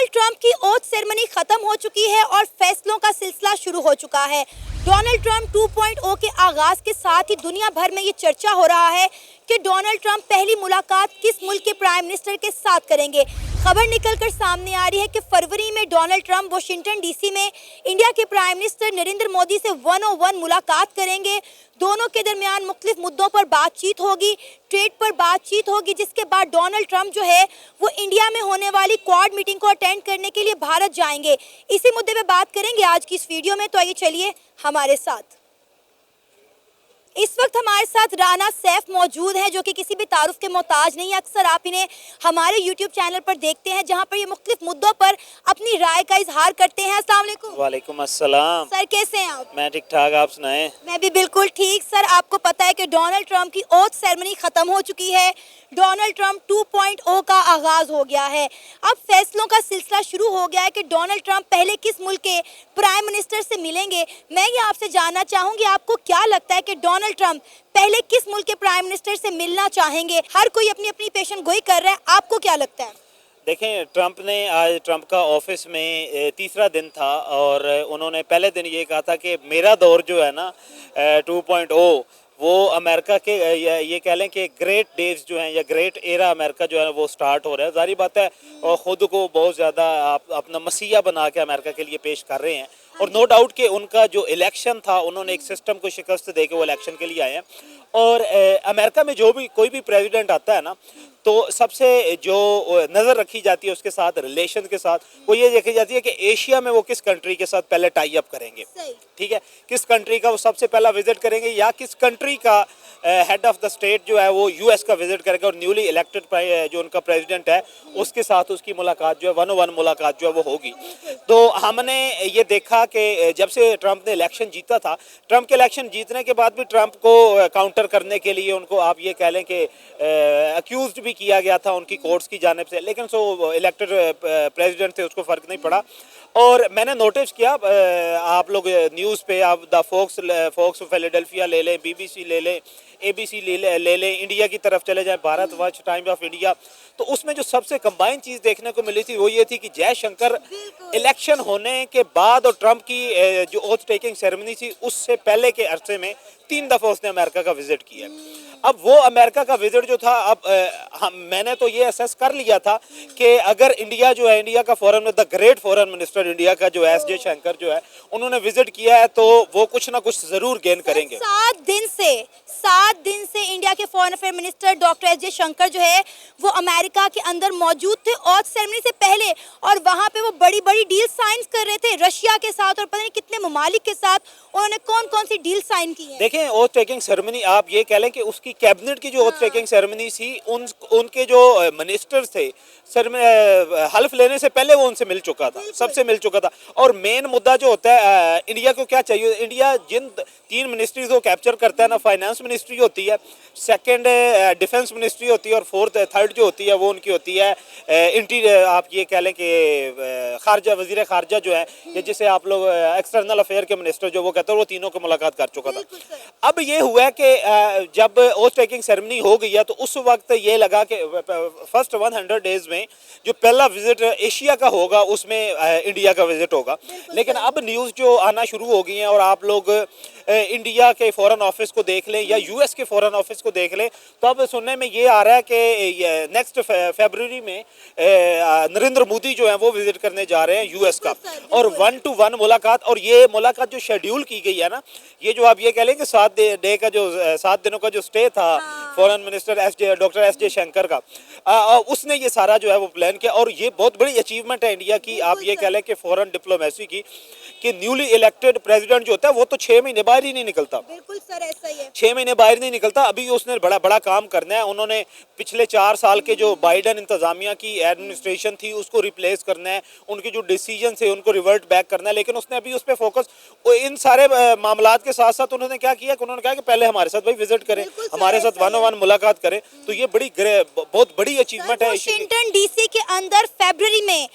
Donald Trump की oath ceremony खत्म हो चुकी है और फैसलों का सिलसिला शुरू हो चुका है। डोनाल्ड ट्रंप 2.0 के आगाज के साथ ही दुनिया भर में ये चर्चा हो रहा है कि डोनाल्ड ट्रंप पहली मुलाकात किस मुल्क के प्राइम मिनिस्टर के साथ करेंगे। खबर निकलकर सामने आ रही है कि फरवरी में डोनाल्ड ट्रंप वाशिंगटन डीसी में इंडिया के प्राइम मिनिस्टर नरेंद्र मोदी से 101 मुलाकात करेंगे। दोनों के दरमियान मुख्तलिफ मुद्दों पर बातचीत होगी, ट्रेड पर बातचीत होगी, जिसके बाद डोनाल्ड ट्रंप जो है वो इंडिया में होने वाली क्वाड मीटिंग को अटेंड करने के लिए भारत जाएंगे। इसी मुद्दे पे बात करेंगे आज की इस वीडियो में, तो आइए चलिए हमारे साथ। इस वक्त हमारे साथ राना सैफ मौजूद हैं, जो कि किसी भी तारुफ के मोहताज नहीं। अक्सर आप इन्हें हमारे YouTube चैनल पर देखते हैं, जहां पर ये मुख्तलिफ मुद्दों पर अपनी राय का इजहार करते हैं। अस्सलाम वालेकुम। वालेकुम अस्सलाम। सर कैसे हैं आप? मैं ठीक ठाक, आप सुनाएं? मैं भी बिल्कुल ठीक। सर आपको पता है कि डोनाल्ड ट्रंप की ओथ सेरेमनी खत्म हो चुकी है। डोनाल्ड ट्रंप 2.0 का आगाज हो गया है। अब फैसलों का सिलसिला शुरू हो गया है कि डोनाल्ड ट्रंप पहले किस मुल्क के प्राइम मिनिस्टर से मिलेंगे। मैं ये आपसे जानना चाहूंगी, आपको क्या लगता है कि डोनाल्ड ट्रंप पहले किस मुल्क के प्राइम मिनिस्टर से मिलना चाहेंगे? हर कोई अपनी अपनी पेशन गोई कर रहा है, आपको क्या लगता है? देखें, ट्रंप का ऑफिस में तीसरा दिन था और उन्होंने पहले दिन ये कहा था कि मेरा दौर जो है ना 2.0 वो अमेरिका के ये कह लें कि ग्रेट डेज जो हैं या ग्रेट एरा अमेरिका जो है वो स्टार्ट हो रहा है। जारी बात है, और ख़ुद को बहुत ज़्यादा अपना मसीहा बना के अमेरिका के लिए पेश कर रहे हैं। और नो डाउट कि उनका जो इलेक्शन था, उन्होंने एक सिस्टम को शिकस्त दे के वो इलेक्शन के लिए आए हैं। और अमेरिका में जो भी कोई भी प्रेसिडेंट आता है ना, तो सबसे जो नज़र रखी जाती है उसके साथ रिलेशन के साथ, वो ये देखी जाती है कि एशिया में वो किस कंट्री के साथ पहले टाई अप करेंगे। ठीक है, किस कंट्री का वो सबसे पहला विजिट करेंगे, या किस कंट्री का हेड ऑफ द स्टेट जो है वो यूएस का विजिट करेगा और न्यूली इलेक्टेड जो उनका प्रेसिडेंट है उसके साथ उसकी मुलाकात जो है 101 मुलाकात जो है वो होगी। तो हमने ये देखा कि जब से ट्रंप ने इलेक्शन जीता था, ट्रंप के इलेक्शन जीतने के बाद भी ट्रंप को काउंटर करने के लिए उनको आप ये कह लें कि अक्यूज भी किया गया था उनकी कोर्ट्स की जानिब से, लेकिन सो इलेक्टेड प्रेसिडेंट थे, उसको फ़र्क नहीं पड़ा। और मैंने नोटिस किया, आप लोग न्यूज़ पे आप द फोक्स फिलाडेल्फिया ले लें, BBC ले लें, ABC ले लें, इंडिया की तरफ चले जाएं, Bharat watch, times of India, तो उसमें जो सबसे कंबाइन चीज़ देखने को मिली थी वो ये थी कि जयशंकर इलेक्शन होने के बाद और ट्रंप की जो ओथ टेकिंग सेरेमनी थी उससे पहले के अरसे में 3 दफ़ा उसने अमेरिका का विजिट किया। अब वो अमेरिका का विजिट जो था, अब मैंने तो ये असेस कर लिया था कि अगर इंडिया जो है, इंडिया का foreign the great foreign minister India का जो एस जयशंकर जो है उन्होंने विजिट किया है, तो वो कुछ ना कुछ ज़रूर गेन करेंगे। 7 दिन से इंडिया के foreign affair minister doctor S Jaishankar जो है वो अमेरिका के अंदर मौजूद थे ओथ सेरेमनी से पहले, और वहाँ पे वो बड़ी बड़ी डील साइन कर रहे थे रशिया के साथ और पता नहीं कितने ममालिक के साथ। उन्होंने कौन कौन सी डील साइन की है? देखें, ओथ टेकिंग सेरेमनी आप ये कह लें कि उसकी कैबिनेट की जो ओथ टेकिंग सेरेमनी थी, उनके जो मिनिस्टर्स थे हल्फ लेने से पहले वो उनसे मिल चुका था, सबसे मिल चुका था। और मेन मुद्दा जो होता है, इंडिया को क्या चाहिए, इंडिया जिन 3 मिनिस्ट्रीज को कैप्चर करता है ना, फाइनेंस मिनिस्ट्री होती है, सेकंड डिफेंस मिनिस्ट्री होती है, और थर्ड जो होती है वो उनकी होती है इंटीरियर, आप ये कह लें कि खारजा, वजीर खारजा जो है, या जिसे आप लोग एक्सटर्नल अफेयर के मिनिस्टर जो वो कहते हैं, वो तीनों को मुलाकात कर चुका था। अब ये हुआ है कि जब ओथ टेकिंग सेरेमनी हो गई है तो उस वक्त ये लगा कि फर्स्ट 100 डेज में जो पहला विजिट एशिया का होगा उसमें इंडिया का विजिट होगा। लेकिन अब न्यूज़ जो आना शुरू हो गई हैं, और आप लोग इंडिया के फॉरेन ऑफिस को देख लें या यूएस के फॉरेन ऑफिस को देख लें, तो अब सुनने में ये आ रहा है कि नेक्स्ट फरवरी में नरेंद्र मोदी जो है वो विजिट करने जा रहे हैं यूएस का, और 1 to 1 मुलाकात। और ये मुलाकात जो शेड्यूल की गई है ना, ये जो आप ये कह लें कि 7 दिनों का जो स्टे था foreign minister doctor S Jaishankar का, उसने ये सारा जो है वो प्लान किया। और ये बहुत बड़ी अचीवमेंट है इंडिया की, आप ये कह लें कि फॉरेन डिप्लोमेसी की, कि न्यूली इलेक्टेड प्रेसिडेंट जो होता है वो तो 6 महीने बाहर ही नहीं निकलता। बिल्कुल सर, ऐसा ही है, 6 महीने बाहर नहीं निकलता। अभी उसने बड़ा काम करना है। उन्होंने पिछले 4 साल के जो बाइडन इंतजामिया की एडमिनिस्ट्रेशन थी उसको रिप्लेस करना है, उनके जो डिसीजन थे उनको रिवर्ट बैक करना है। लेकिन उसने अभी उस पर फोकस, इन सारे मामलात के साथ साथ उन्होंने क्या किया कि उन्होंने कहा कि पहले हमारे साथ भाई विजिट करें, हमारे साथ 101 मुलाकात करें। तो ये बहुत बड़ी अचीवमेंट है। वाशिंगटन डीसी के अंदर फरवरी में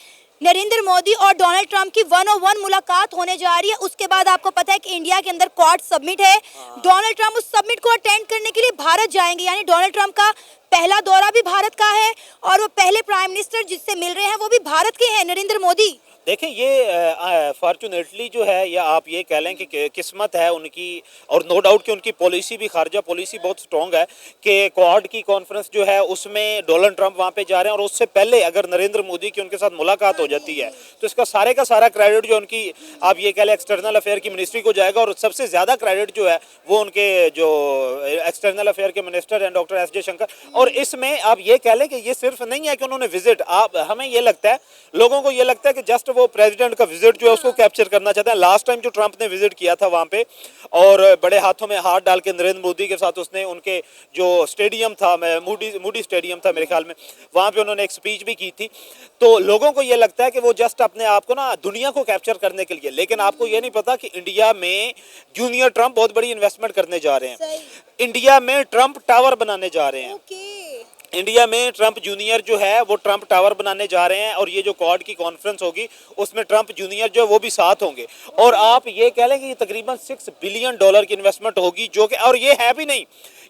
नरेंद्र मोदी और डोनाल्ड ट्रंप की 1-on-1 मुलाकात होने जा रही है। उसके बाद आपको पता है कि इंडिया के अंदर क्वाड समिट है। डोनाल्ड ट्रंप उस समिट को अटेंड करने के लिए भारत जाएंगे, यानी डोनाल्ड ट्रंप का पहला दौरा भी भारत का है और वो पहले प्राइम मिनिस्टर जिससे मिल रहे हैं वो भी भारत के हैं, नरेंद्र मोदी। देखें, ये फॉर्चुनेटली जो है, या आप ये कह लें कि किस्मत है उनकी, और नो डाउट कि उनकी पॉलिसी भी, खारजा पॉलिसी बहुत स्ट्रॉन्ग है कि क्वाड की कॉन्फ्रेंस जो है उसमें डोनाल्ड ट्रंप वहाँ पे जा रहे हैं, और उससे पहले अगर नरेंद्र मोदी की उनके साथ मुलाकात हो जाती है तो इसका सारे का सारा क्रेडिट जो उनकी, आप ये कह लें, एक्सटर्नल अफेयर की मिनिस्ट्री को जाएगा, और सबसे ज़्यादा क्रेडिट जो है वो उनके जो एक्सटर्नल अफेयर के मिनिस्टर हैं डॉक्टर एस जयशंकर। और इसमें आप ये कह लें कि ये सिर्फ नहीं है कि उन्होंने विजिट, आप हमें ये लगता है, लोगों को ये लगता है कि जस्ट वो प्रेसिडेंट का विजिट जो है उसको कैप्चर करना चाहते हैं। लास्ट टाइम जो ट्रंप ने विजिट किया था वहाँ पे, और बड़े हाथों में हाथ डाल के नरेंद्र मोदी के साथ उसने उनके जो स्टेडियम था, मूडी स्टेडियम था मेरे ख्याल में, वहाँ पे उन्होंने एक स्पीच भी की थी। तो लोगों को ये लगता है कि वो जस्ट अपने आप को ना दुनिया को कैप्चर करने के लिए, लेकिन आपको ये नहीं पता कि इंडिया में जूनियर ट्रंप बहुत बड़ी इन्वेस्टमेंट करने जा रहे हैं। इंडिया में ट्रंप टावर बनाने जा रहे हैं। इंडिया में ट्रंप जूनियर जो है वो ट्रंप टावर बनाने जा रहे हैं, और ये जो क्वाड की कॉन्फ्रेंस होगी उसमें ट्रंप जूनियर जो है वो भी साथ होंगे। और आप ये कह लें कि ये तकरीबन $6 बिलियन की इन्वेस्टमेंट होगी, जो कि, और ये है भी नहीं,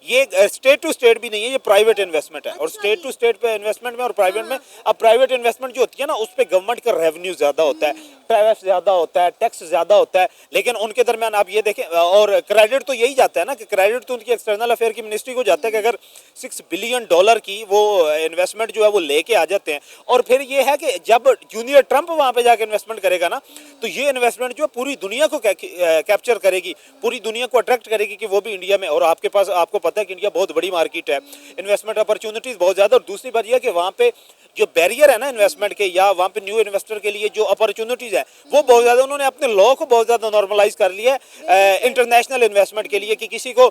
ये स्टेट टू स्टेट भी नहीं है, ये प्राइवेट इन्वेस्टमेंट है। और स्टेट टू स्टेट पे इन्वेस्टमेंट में और प्राइवेट में, अब प्राइवेट इन्वेस्टमेंट जो होती है ना उस पर गवर्नमेंट का रेवेन्यू ज़्यादा होता है, टैरिफ ज़्यादा होता है, टैक्स ज़्यादा होता है, लेकिन उनके दरमियान आप ये देखें, और क्रेडिट तो यही जाता है ना, कि क्रेडिट तो उनकी एक्सटर्नल अफेयर की मिनिस्ट्री को जाता है कि अगर $6 बिलियन की वो इन्वेस्टमेंट जो है वो लेके आ जाते हैं। और फिर ये है कि जब जूनियर ट्रंप वहाँ पे जाके इन्वेस्टमेंट करेगा ना, तो ये इन्वेस्टमेंट जो है पूरी दुनिया को कैप्चर करेगी, पूरी दुनिया को अट्रैक्ट करेगी कि वो भी इंडिया में। और आपके पास, आपको पता है कि इंडिया बहुत बड़ी मार्केट है, इन्वेस्टमेंट अपॉर्चुनिटीज़ बहुत ज़्यादा। और दूसरी बात यह है कि वहाँ पे जो बैरियर है ना इन्वेस्टमेंट के, या वहाँ पे न्यू इन्वेस्टर के लिए जो अपॉर्चुनिटीज़ है वो बहुत ज़्यादा, उन्होंने अपने लॉ को बहुत ज़्यादा नॉर्मलाइज कर लिया है इंटरनेशनल इन्वेस्टमेंट के लिए, कि किसी को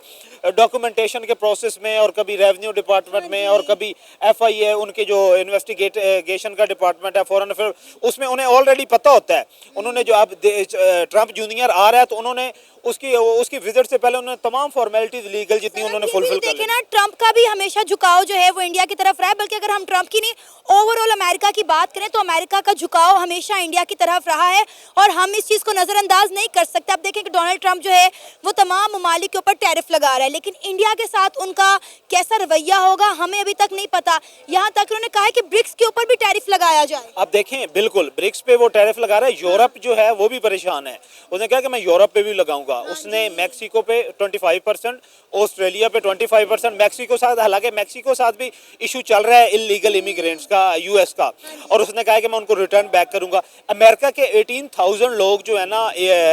डॉक्यूमेंटेशन के प्रोसेस में, और कभी रेवेन्यू डिपार्टमेंट में, और कभी FIA उनके जो इन्वेस्टिगेशन का डिपार्टमेंट है, फॉरेन अफेयर, उसमें उन्हें ऑलरेडी पता होता है। उन्होंने जो अब ट्रंप जूनियर आ रहा है तो उन्होंने उसकी विजिट से पहले उन्होंने तमाम फॉर्मेलिटीज लीगल जितनी उन्होंने फुलफिल कर ली। ना ट्रंप का भी हमेशा झुकाव जो है वो इंडिया की तरफ रहा है, बल्कि अगर हम ट्रंप की नहीं ओवरऑल अमेरिका की बात करें तो अमेरिका का झुकाव हमेशा इंडिया की तरफ रहा है, और हम इस चीज़ को नज़रअंदाज नहीं कर सकते। अब देखें कि डोनाल्ड ट्रंप जो है वो तमाम ममालिक के ऊपर टैरिफ लगा रहा है, लेकिन इंडिया के साथ उनका कैसा रवैया होगा हमें अभी तक नहीं पता। यहाँ तक उन्होंने कहा है कि ब्रिक्स के ऊपर भी टैरिफ लगाया जाए। अब देखें, बिल्कुल ब्रिक्स पे वो टैरिफ लगा रहा है। यूरोप जो है वो भी परेशान है, उसने कहा कि मैं यूरोप पे भी लगाऊंगा। उसने मैक्सिको पे 25%, ऑस्ट्रेलिया पे 25%, मैक्सिको साथ, हालांकि मैक्सिको साथ भी इशू चल रहा है इलीगल इमिग्रेंट्स का, US का, और उसने कहा कि मैं उनको रिटर्न बैक करूंगा। अमेरिका के 18,000 लोग जो है ना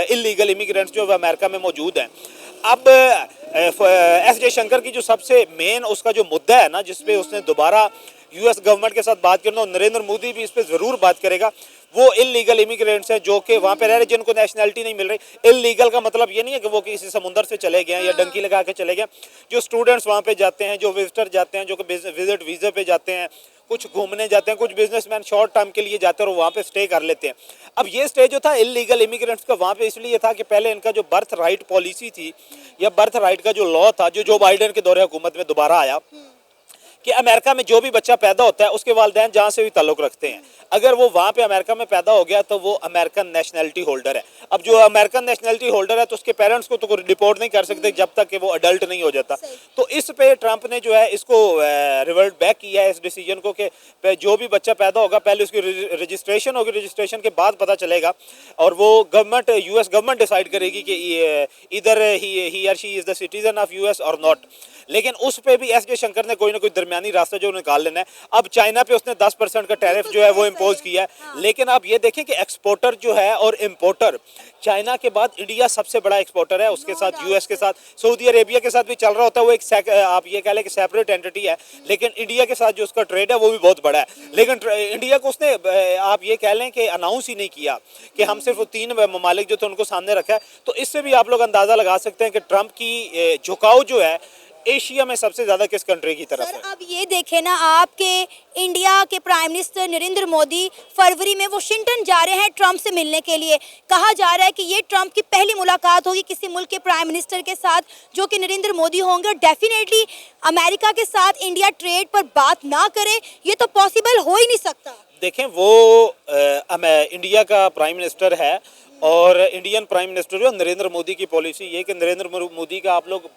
इलीगल इमिग्रेंट्स जो अमेरिका में मौजूद हैं। अब एस जयशंकर की जो सबसे मेन उसका जो मुद्दा है ना, जिसपे उसने दोबारा US गवर्नमेंट के साथ बात करना, और नरेंद्र मोदी भी इस पर ज़रूर बात करेगा, वो इलीगल इमिग्रेंट्स हैं जो कि वहाँ पे रह रहे, जिनको नेशनैलिटी नहीं मिल रही। इलीगल का मतलब ये नहीं है कि वो किसी समुंदर से चले गए या डंकी लगा के चले गए। जो स्टूडेंट्स वहाँ पे जाते हैं, जो विजिटर जाते हैं, जो कि विजिट वीज़े पे जाते हैं, कुछ घूमने जाते हैं, कुछ बिजनेसमैन शॉर्ट टर्म के लिए जाते हैं और वहाँ पे स्टे कर लेते हैं। अब ये स्टे जो था इलीगल इमिग्रेंट्स का वहाँ पे इसलिए था कि पहले इनका जो बर्थ राइट पॉलिसी थी, या बर्थ राइट का जो लॉ था, जो बाइडेन के दौरे हुकूमत में दोबारा आया, कि अमेरिका में जो भी बच्चा पैदा होता है उसके वालिदैन जहाँ से भी ताल्लुक़ रखते हैं, अगर वो वहाँ पे अमेरिका में पैदा हो गया तो वो अमेरिकन नेशनैलिटी होल्डर है। अब जो अमेरिकन नेशनैलिटी होल्डर है तो उसके पेरेंट्स को तो डिपोर्ट नहीं कर सकते जब तक कि वो अडल्ट नहीं हो जाता। तो इस पे ट्रंप ने जो है इसको रिवर्ट बैक किया है, इस डिसीजन को, कि जो भी बच्चा पैदा होगा पहले उसकी रजिस्ट्रेशन होगी, रजिस्ट्रेशन के बाद पता चलेगा, और वो गवर्नमेंट, US गवर्नमेंट डिसाइड करेगी कि इधर ही और she is the citizen of US और नॉट। लेकिन उस पे भी एस जयशंकर ने कोई ना कोई दरमियानी रास्ता जो निकाल लेना है। अब चाइना पे उसने 10% का टैरिफ जो है वो इम्पोज किया है, लेकिन आप ये देखें कि एक्सपोर्टर जो है और इम्पोर्टर, चाइना के बाद इंडिया सबसे बड़ा एक्सपोर्टर है, उसके साथ US के साथ, सऊदी अरेबिया के साथ भी चल रहा होता है, वो एक आप ये कह लें कि सेपरेट एंटिटी है, लेकिन इंडिया के साथ जो उसका ट्रेड है वो भी बहुत बड़ा है। लेकिन इंडिया को उसने आप ये कह लें कि अनाउंस ही नहीं किया कि हम सिर्फ 3 ममालिक जो थे उनको सामने रखा है। तो इससे भी आप लोग अंदाज़ा लगा सकते हैं कि ट्रंप की झुकाव जो है एशिया में सबसे ज्यादा किस कंट्री की तरफ है। अब ये देखें ना, आपके इंडिया के प्राइम मिनिस्टर नरेंद्र मोदी फरवरी में वाशिंगटन जा रहे हैं ट्रंप से मिलने के लिए। कहा जा रहा है कि ये ट्रंप की पहली मुलाकात होगी किसी मुल्क के प्राइम मिनिस्टर के साथ जो कि नरेंद्र मोदी होंगे। डेफिनेटली अमेरिका के साथ इंडिया ट्रेड पर बात ना करे, ये तो पॉसिबल हो ही नहीं सकता। देखें वो इंडिया का प्राइम मिनिस्टर है और इंडियन प्राइम मिनिस्टर जो नरेंद्र मोदी की पॉलिसी ये कि नरेंद्र मोदी का आप लोग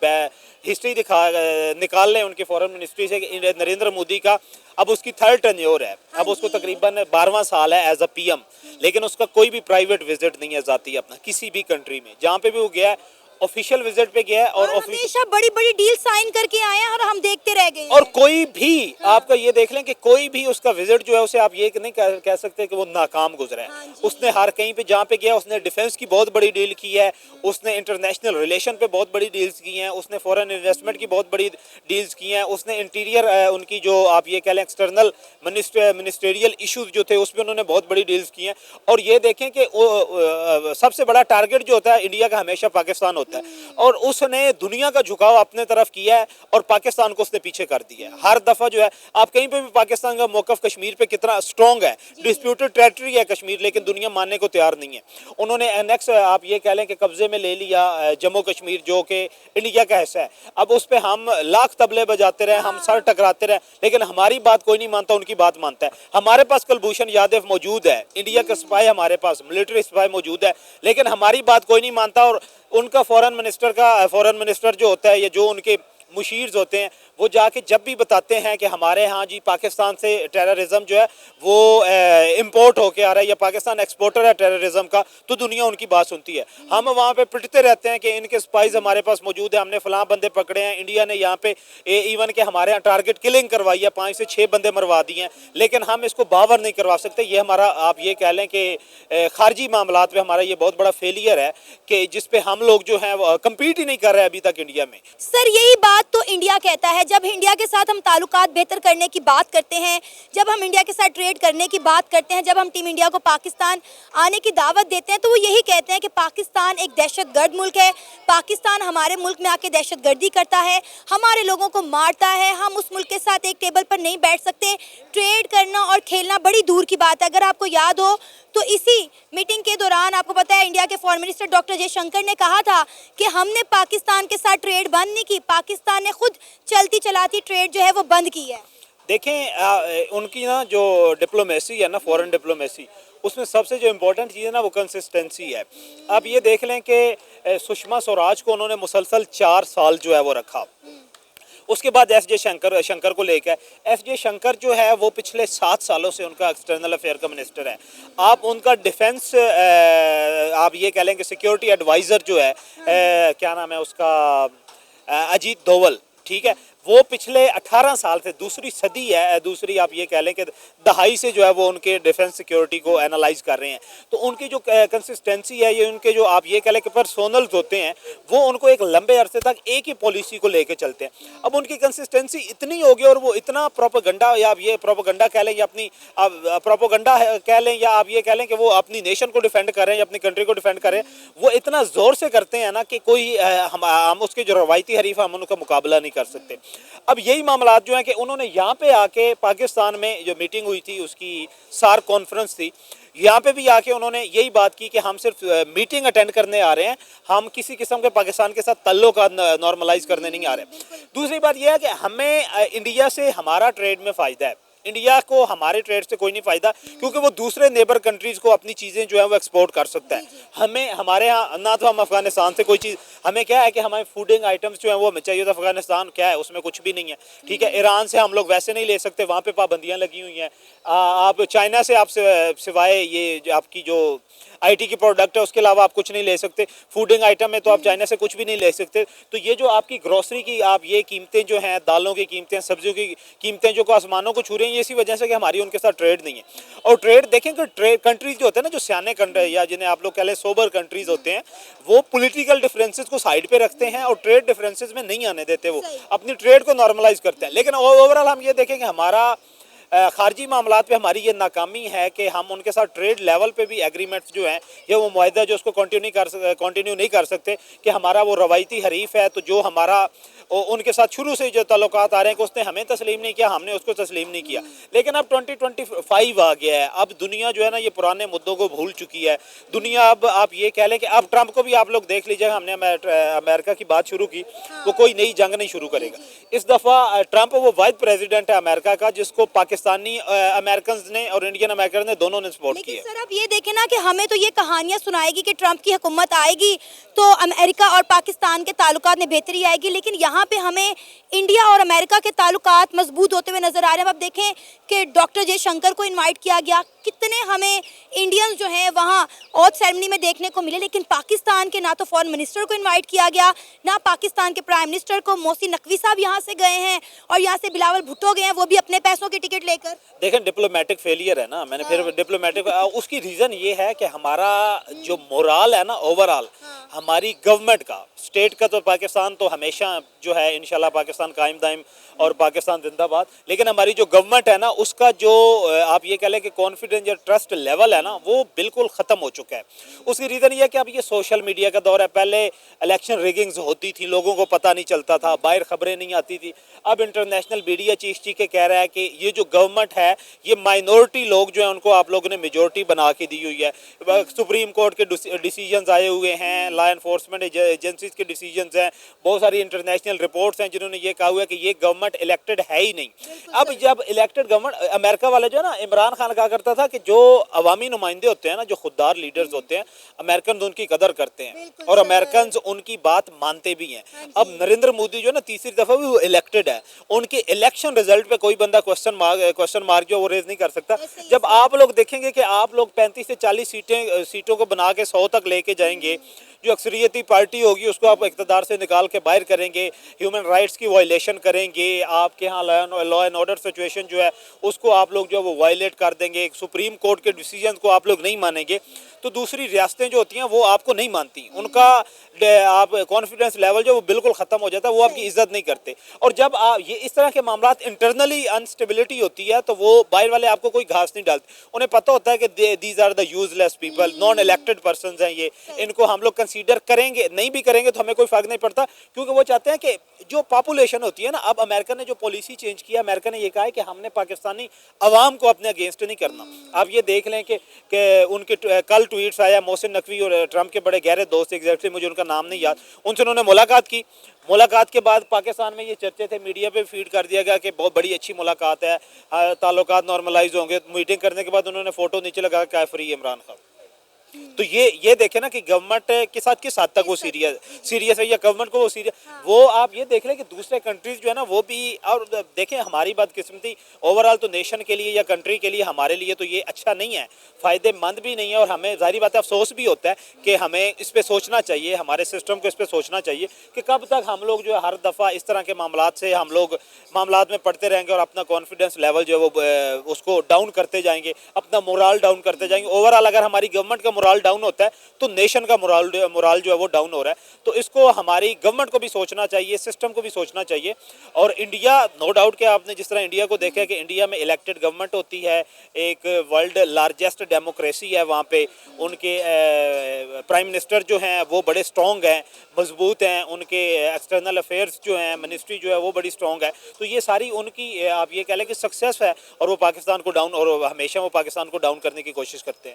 हिस्ट्री निकाल लें उनकी फॉरेन मिनिस्ट्री से कि नरेंद्र मोदी का अब उसकी थर्ड टेन्योर है, अब उसको तकरीबन 12वां साल है एज अ पीएम, लेकिन उसका कोई भी प्राइवेट विजिट नहीं है जाती अपना किसी भी कंट्री में। जहाँ पे भी वो गया है ऑफिशियल विजिट पे गया है और हमेशा बड़ी बड़ी डील साइन करके आए हैं और हम देखते रह गए और कोई भी आपका ये देख लें कि कोई भी उसका विजिट जो है उसे आप ये नहीं कह सकते कि वो नाकाम गुजरा है। उसने हर कहीं पे जहाँ पे गया उसने डिफेंस की बहुत बड़ी डील की है, उसने इंटरनेशनल रिलेशन पे बहुत बड़ी डील्स की हैं, उसने फॉरेन इन्वेस्टमेंट की बहुत बड़ी डील्स की हैं, उसने इंटीरियर उनकी जो आप ये कह लें एक्सटर्नल मिनिस्टेरियल इशूज जो थे उस पर उन्होंने बहुत बड़ी डील्स की हैं। और ये देखें कि सबसे बड़ा टारगेट जो होता है इंडिया का हमेशा पाकिस्तान होता है और उसने दुनिया का झुकाव अपने तरफ किया है और पाकिस्तान को उसने पीछे कर दिया है। हर दफा जो है आप कहीं पे भी पाकिस्तान का मौकफ कश्मीर पे कितना स्ट्रॉन्ग है, डिस्प्यूटेड टेरिटरी है कश्मीर, लेकिन दुनिया मानने को तैयार नहीं है। उन्होंने एनेक्स आप ये कह लें कि कब्जे में ले लिया जम्मू कश्मीर जो कि इंडिया का हिस्सा है। अब उस पर हम लाख तबले बजाते रहे, हम सर टकराते रहे, लेकिन हमारी बात कोई नहीं मानता, उनकी बात मानता है। हमारे पास कुलभूषण यादव मौजूद है, इंडिया का सिपाही हमारे पास, मिलिट्री सिपाही मौजूद है, लेकिन हमारी बात कोई नहीं मानता। और उनका फॉरेन मिनिस्टर जो होता है या जो उनके मुशीर्स होते हैं वो जाके जब भी बताते हैं कि हमारे यहाँ जी पाकिस्तान से टेररिज्म जो है वो इंपोर्ट होके आ रहा है या पाकिस्तान एक्सपोर्टर है टेररिज्म का, तो दुनिया उनकी बात सुनती है। हम वहाँ पे पिटते रहते हैं कि इनके स्पाइस हमारे पास मौजूद है, हमने फलां बंदे पकड़े हैं, इंडिया ने यहाँ पे इवन के हमारे यहाँ टारगेट किलिंग करवाई है, 5 से 6 बंदे मरवा दिए हैं, लेकिन हम इसको बावर नहीं करवा सकते। ये हमारा आप ये कह लें कि खारजी मामलात में हमारा ये बहुत बड़ा फेलियर है कि जिस पे हम लोग जो है कम्पीट ही नहीं कर रहे अभी तक इंडिया में। सर यही बात तो इंडिया कहता है। जब इंडिया के साथ हम ताल्लुकात बेहतर करने की बात करते हैं, जब हम इंडिया के साथ ट्रेड करने की बात करते हैं, जब हम टीम इंडिया को पाकिस्तान आने की दावत देते हैं, तो वो यही कहते हैं कि पाकिस्तान एक दहशतगर्द मुल्क है, पाकिस्तान हमारे मुल्क में आके दहशतगर्दी करता है, हमारे लोगों को मारता है, हम उस मुल्क के साथ एक टेबल पर नहीं बैठ सकते। ट्रेड करना और खेलना बड़ी दूर की बात है। अगर आपको याद हो तो इसी मीटिंग के दौरान आपको पता है इंडिया के फॉरेन मिनिस्टर डॉक्टर जयशंकर ने कहा था कि हमने पाकिस्तान के साथ ट्रेड बंद नहीं की, पाकिस्तान ने खुद चलती चलाती ट्रेड जो है वो बंद की है। देखें उनकी ना जो डिप्लोमेसी है ना, फॉरेन डिप्लोमेसी, उसमें सबसे जो इम्पोर्टेंट चीज़ है ना वो कंसिस्टेंसी है। आप ये देख लें कि सुषमा स्वराज को उन्होंने मुसलसल 4 साल जो है वो रखा। उसके बाद एस जे शंकर को लेकर एस जे शंकर जो है वो पिछले 7 सालों से उनका एक्सटर्नल अफेयर का मिनिस्टर है। आप उनका डिफेंस आप ये कह लें कि सिक्योरिटी एडवाइज़र जो है क्या नाम है उसका, अजीत डोवल, ठीक है, वो पिछले 18 साल से दूसरी सदी है, दूसरी आप ये कह लें कि दहाई से जो है वो उनके डिफेंस सिक्योरिटी को एनालाइज कर रहे हैं। तो उनकी जो कंसिस्टेंसी है, ये उनके जो आप ये कह लें कि पर्सोनल्स होते हैं वो उनको एक लंबे अरसे तक एक ही पॉलिसी को लेके चलते हैं। अब उनकी कंसिस्टेंसी इतनी होगी और वो इतना प्रोपेगेंडा, या आप ये प्रोपेगेंडा कह लें या अपनी प्रोपेगेंडा कह लें या आप ये कह लें कि वो अपनी नेशन को डिफेंड कर रहे हैं या अपनी कंट्री को डिफेंड कर रहे हैं, वो इतना ज़ोर से करते हैं ना कि कोई हम उसके जो रवायती हरीफ हम उनका मुकाबला नहीं कर सकते। अब यही मामलात जो हैं कि उन्होंने यहाँ पे आके पाकिस्तान में जो मीटिंग हुई थी उसकी सार्क कॉन्फ्रेंस थी, यहाँ पे भी आके उन्होंने यही बात की कि हम सिर्फ मीटिंग अटेंड करने आ रहे हैं, हम किसी किस्म के पाकिस्तान के साथ तल्लों का नॉर्मलाइज करने नहीं आ रहे। दूसरी बात यह है कि हमें इंडिया से हमारा ट्रेड में फ़ायदा है, इंडिया को हमारे ट्रेड से कोई नहीं फ़ायदा, क्योंकि वो दूसरे नेबर कंट्रीज़ को अपनी चीज़ें जो है वो एक्सपोर्ट कर सकता है। हमें हमारे यहाँ ना तो हम अफ़गानिस्तान से कोई चीज़, हमें क्या है कि हमारे फूडिंग आइटम्स जो हैं वो हमें चाहिए, तो अफ़गानिस्तान क्या है उसमें कुछ भी नहीं है, ठीक है। ईरान से हम लोग वैसे नहीं ले सकते, वहाँ पे पाबंदियाँ लगी हुई हैं। आप चाइना से आप सिवाय ये जो आपकी जो आईटी की प्रोडक्ट है उसके अलावा आप कुछ नहीं ले सकते। फूडिंग आइटम में तो आप चाइना से कुछ भी नहीं ले सकते। तो ये जो आपकी ग्रोसरी की आप ये कीमतें जो हैं, दालों की कीमतें, सब्जियों की कीमतें जो आसमानों को छू रही हैं, ये इसी वजह से कि हमारी उनके साथ ट्रेड नहीं है। और ट्रेड देखें कि ट्रेड कंट्रीज जो होते हैं ना, जो सियाने कंट्री या जिन्हें आप लोग कह लें सोबर कंट्रीज होते हैं, वो पॉलिटिकल डिफरेंसेस को साइड पे रखते हैं और ट्रेड डिफरेंसेस में नहीं आने देते, वो अपनी ट्रेड को नॉर्मलाइज करते हैं। लेकिन ओवरऑल हम ये देखें कि हमारा खारजी मामलात पे हमारी ये नाकामी है कि हम उनके साथ ट्रेड लेवल पे भी एग्रीमेंट्स जो हैं या वो मुआहदा जो उसको कंटिन्यू नहीं कर सकते कि हमारा वो रवायती हरीफ है, तो जो हमारा उनके साथ शुरू से जो ताल्लुकात आ रहे हैं कि उसने हमें तस्लीम नहीं किया, हमने उसको तस्लीम नहीं किया। लेकिन अब 2025 आ गया है, अब दुनिया जो है ना ये पुराने मुद्दों को भूल चुकी है। दुनिया अब आप ये कह लें कि अब ट्रंप को भी आप लोग देख लीजिएगा, हमने अमेरिका की बात शुरू की, वो कोई नई जंग नहीं शुरू करेगा। इस दफ़ा ट्रंप वो वाहिद प्रेसिडेंट है अमेरिका का जिसको पाकिस्तान पाकिस्तानी अमेरिकन ने और इंडियन अमेरिकन ने दोनों ने सपोर्ट लेकिन किया। सर आप ये देखें ना कि हमें तो ये कहानियां सुनाएगी कि ट्रंप की हुकूमत आएगी तो अमेरिका और पाकिस्तान के ताल्लुकात में बेहतरी आएगी, लेकिन यहाँ पे हमें इंडिया और अमेरिका के ताल्लुकात मजबूत होते हुए नजर आ रहे हैं। अब आप देखें कि डॉक्टर जयशंकर को इनवाइट किया गया, कितने हमें इंडियंस जो हैं वहाँ ऑथ सेरेमनी में देखने को मिले, लेकिन पाकिस्तान के ना तो फॉरेन मिनिस्टर को इनवाइट किया गया, ना पाकिस्तान के प्राइम मिनिस्टर को। मोहसिन नकवी साहब यहाँ से गए हैं और यहाँ से बिलावल भुट्टो गए हैं, वो भी अपने पैसों की टिकट लेकर। देखें डिप्लोमेटिक फेलियर है ना, मैंने फिर डिप्लोमेटिक उसकी रीज़न ये है कि हमारा जो मोराल है ना ओवरऑल हमारी गवर्नमेंट का, स्टेट का तो पाकिस्तान तो हमेशा जो है इंशाल्लाह पाकिस्तान कायम दायम और पाकिस्तान जिंदाबाद, लेकिन हमारी जो गवर्नमेंट है ना उसका जो आप ये कह लें कि कॉन्फिडेंस या ट्रस्ट लेवल है ना वो बिल्कुल ख़त्म हो चुका है। उसकी रीज़न ये है कि अब ये सोशल मीडिया का दौर है। पहले इलेक्शन रिगिंग्स होती थी, लोगों को पता नहीं चलता था, बाहर खबरें नहीं आती थी। अब इंटरनेशनल मीडिया चीख के कह रहा है कि ये जो गवर्नमेंट है ये माइनॉरिटी लोग जो है उनको आप लोगों ने मेजोरिटी बना के दी हुई है। सुप्रीम कोर्ट के डिसीजंस आए हुए हैं, लॉ एनफोर्समेंट एजेंसीज के डिसीजंस हैं, बहुत सारी इंटरनेशनल रिपोर्ट्स हैं जिन्होंने ये कहा हुआ है कि ये गवर्नमेंट इलेक्टेड है ही नहीं। अब जब इलेक्टेड गवर्नमेंट, अमेरिका वाले जो है ना, इमरान खान कहा करता था कि जो अवामी नुमाइंदे होते हैं ना, जो खुददार लीडर्स होते हैं, अमेरिकन उनकी कदर करते हैं और अमेरिकन उनकी बात मानते भी हैं। अब नरेंद्र मोदी जो है ना तीसरी दफा भी वो इलेक्टेड है, उनके इलेक्शन रिजल्ट पे कोई बंदा क्वेश्चन मार्क जो वो रेज नहीं कर सकता। जब आप लोग देखेंगे कि आप लोग 35 से 40 सीटों को बना के 100 तक लेके जाएंगे, जो अक्सरियती पार्टी होगी उसको आप इक़्तिदार से निकाल के बाहर करेंगे, ह्यूमन राइट्स की वायलेशन करेंगे, आपके यहाँ लॉ एंड ऑर्डर सिचुएशन जो है उसको आप लोग जो है वो वायलेट कर देंगे, सुप्रीम कोर्ट के डिसीजन को आप लोग नहीं मानेंगे, तो दूसरी रियासतें जो होती हैं वो आपको नहीं मानती, उनका आप कॉन्फिडेंस लेवल जो वो बिल्कुल ख़त्म हो जाता है, वो आपकी इज्जत नहीं करते। और जब आप ये इस तरह के मामला इंटरनली अनस्टेबिलिटी होती है तो वो बाहर वाले आपको कोई घास नहीं डालते। उन्हें पता होता है कि these are the useless people, non elected person हैं ये, इनको हम लोग कंसीडर करेंगे, नहीं भी करेंगे तो हमें कोई फ़र्क नहीं पड़ता, क्योंकि वो चाहते हैं कि जो पॉपुलेशन होती है ना। अब अमेरिका ने जो पॉलिसी चेंज किया, अमेरिका ने ये कहा है कि हमने पाकिस्तानी अवाम को अपने अगेंस्ट नहीं करना। आप ये देख लें कि उनके कल ट्वीट्स आया, मोहसिन नकवी और ट्रंप के बड़े गहरे दोस्त, एग्जैक्टली मुझे उनका नाम नहीं याद, उनसे उन्होंने मुलाकात की। मुलाकात के बाद पाकिस्तान में ये चर्चे थे, मीडिया पे फीड कर दिया गया कि बहुत बड़ी अच्छी मुलाकात है, ताल्लुकात नॉर्मलाइज होंगे। मीटिंग करने के बाद उन्होंने फ़ोटो नीचे लगा के फ्री इमरान खान। तो ये देखें ना कि गवर्नमेंट के साथ किस हद तक वो सीरियस है या गवर्नमेंट को वो सीरियस, वो आप ये देख लें कि दूसरे कंट्रीज जो है ना वो भी। और देखें हमारी बदकिस्मती ओवरऑल तो नेशन के लिए या कंट्री के लिए हमारे लिए तो ये अच्छा नहीं है, फ़ायदेमंद भी नहीं है, और हमें ज़ाहिर बात है अफसोस भी होता है कि हमें इस पर सोचना चाहिए, हमारे सिस्टम को इस पर सोचना चाहिए कि कब तक हम लोग जो है हर दफ़ा इस तरह के मामलात से हम लोग मामलात में पढ़ते रहेंगे और अपना कॉन्फिडेंस लेवल जो है वो उसको डाउन करते जाएंगे, अपना मोराल डाउन करते जाएंगे। ओवरऑल अगर हमारी गवर्नमेंट का मोराल डाउन होता है तो नेशन का मोराल जो है वो डाउन हो रहा है। तो इसको हमारी गवर्नमेंट को भी सोचना चाहिए, सिस्टम को भी सोचना चाहिए। और इंडिया, नो डाउट कि आपने जिस तरह इंडिया को देखा है कि इंडिया में इलेक्टेड गवर्नमेंट होती है, एक वर्ल्ड लार्जेस्ट डेमोक्रेसी है, वहाँ पे उनके प्राइम मिनिस्टर जो हैं वो बड़े स्ट्रॉन्ग हैं, मजबूत हैं, उनके एक्सटर्नल अफेयर्स जो हैं, मिनिस्ट्री जो है वो बड़ी स्ट्रॉन्ग है। तो ये सारी उनकी आप ये कह लें कि सक्सेस है, और वो पाकिस्तान को डाउन, और हमेशा वो पाकिस्तान को डाउन करने की कोशिश करते हैं।